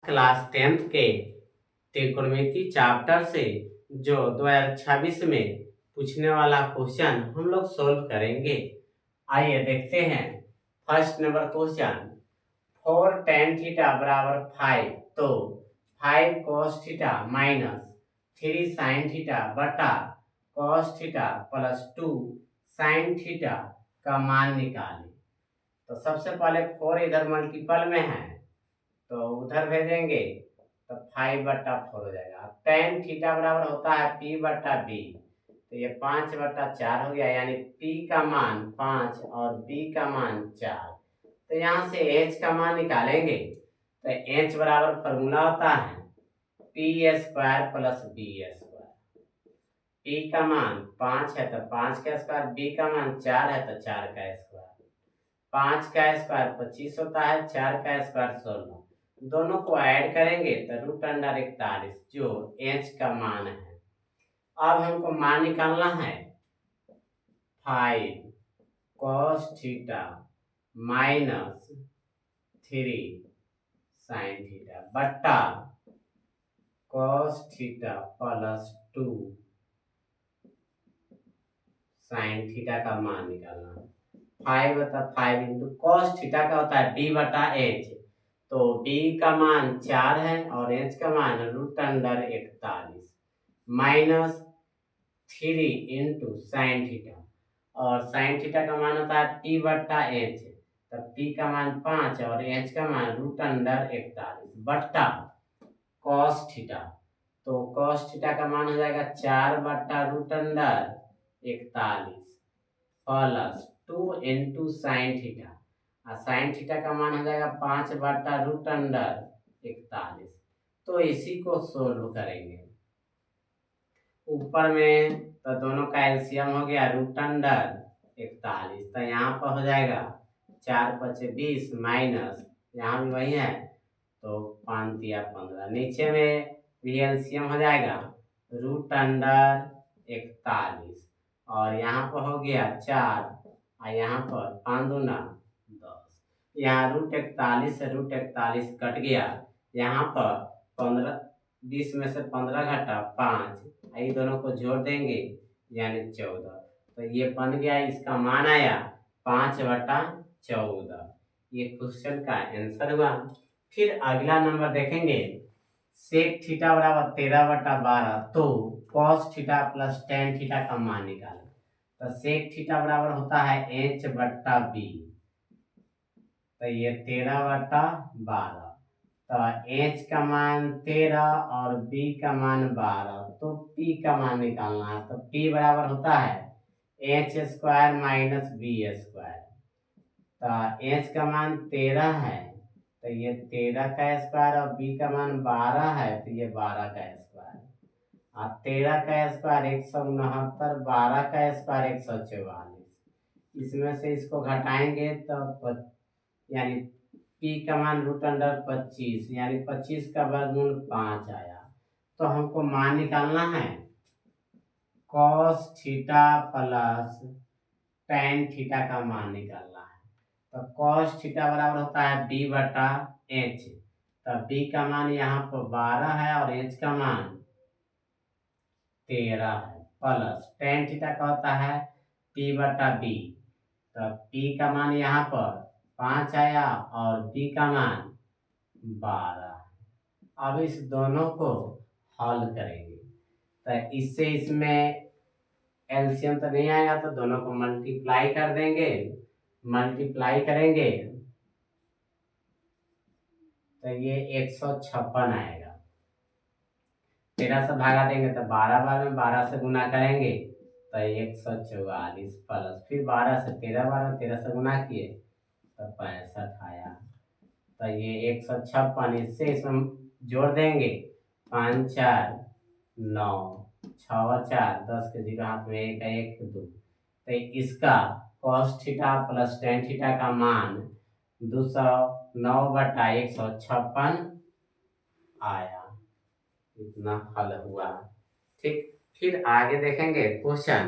Class 10th के त्रिकोणमिति chapter से जो 2026 में पूछने वाला क्वेश्चन हम लोग सोल्व करेंगे। आइए देखते हैं। First number question, 4 tan theta बराबर 5, तो 5 cos theta minus 3 sin theta बटा cos theta plus 2 sin theta का मान निकालें। तो सबसे पहले 4 इधर मल्टीपल में है तो उधर भेजेंगे तो 5/4 हो जाएगा। tan थीटा बराबर होता है p बटा b, तो ये 5/4 हो गया, यानी p का मान 5 और b का मान 4। तो यहाँ से h का मान निकालेंगे तो h बराबर फॉर्मूला होता है p² प्लस b²। p का मान 5 है तो 5 का स्क्वायर, b का मान 4 है तो 4 का स्क्वायर। 5 का स्क्वायर 25 होता है, 4 का स्क्वायर 16। दोनों को ऐड करेंगे तो √41 जो h का मान है। अब हमको मान निकालना है 5 cos theta minus 3 sin theta बटा cos theta plus 2 sin theta का मान निकालना है। 5/5 इंटू cos थीटा का होता है b/h, तो b का मान 4 है और h का मान √41 माइनस 3 इंटू साइन थीटा, और साइन थीटा का मान होता है p/h, तब p का मान 5 और h का मान √41 बट्टा cos थीटा, तो cos थीटा का मान हो जाएगा 4/√41 प्लस 2 इंटू साइन थीटा, और साइन थीटा का मान हो जाएगा 5/√41। तो इसी को सोल्व करेंगे। ऊपर में तो दोनों का एलसीएम हो गया √41, तो यहाँ पर हो जाएगा 4×5 = 20 माइनस यहाँ भी वही है तो 5×3 = 15। नीचे में भी एलसीएम हो जाएगा √41 और यहाँ पर हो गया 4 और यहाँ पर 5×2 = 10। यहाँ √41 से √41 कट गया, यहाँ पर 15, 20 में से 15 घटा 5, ये दोनों को जोड़ देंगे यानी 14। तो ये बन गया, इसका मान आया 5/14। ये क्वेश्चन का आंसर हुआ। फिर अगला नंबर देखेंगे, sec थीटा बराबर 13/12, तो cos theta plus tan theta का मान निकालें। तो sec थीटा बराबर होता है h/b, तो ये 13/12, तो h का मान 13 और b का मान 12, तो p का मान निकालना है। तो p बराबर होता है h² माइनस b²। तो h का मान 13 है तो ये 13 का स्क्वायर और b का मान 12 है तो ये 12 का स्क्वायर, और 13 का स्क्वायर 169, 12 का स्क्वायर 144। इसमें से इसको घटाएंगे तो यानी p का मान √25 यानी 25 का वर्गमूल 5 आया। तो हमको मान निकालना है cos theta plus tan theta का मान निकालना है। तो cos थीटा बराबर होता है b/h, तो b का मान यहाँ पर 12 है और h का मान 13 है, प्लस tan थीटा का होता है p/b, तो p का मान यहाँ पर 5 आया और b का मान 12। अब इस दोनों को हल करेंगे तो इससे इसमें एलसीएम तो नहीं आएगा, तो दोनों को मल्टीप्लाई कर देंगे। मल्टीप्लाई करेंगे तो ये 156 आएगा। 13 से भागा देंगे तो 12 बार में 12 से गुना करेंगे तो 144, प्लस फिर 12 से 13 बार में 13 से गुना किए तो 65 आया। तो ये 156, इससे इसमें जोड़ देंगे 5 4 9 6 4 10 के 0 हाथ में 1 1 2, तो इसका cos theta plus tan theta का मान 209/156 आया। इतना हल हुआ। ठीक, फिर आगे देखेंगे क्वेश्चन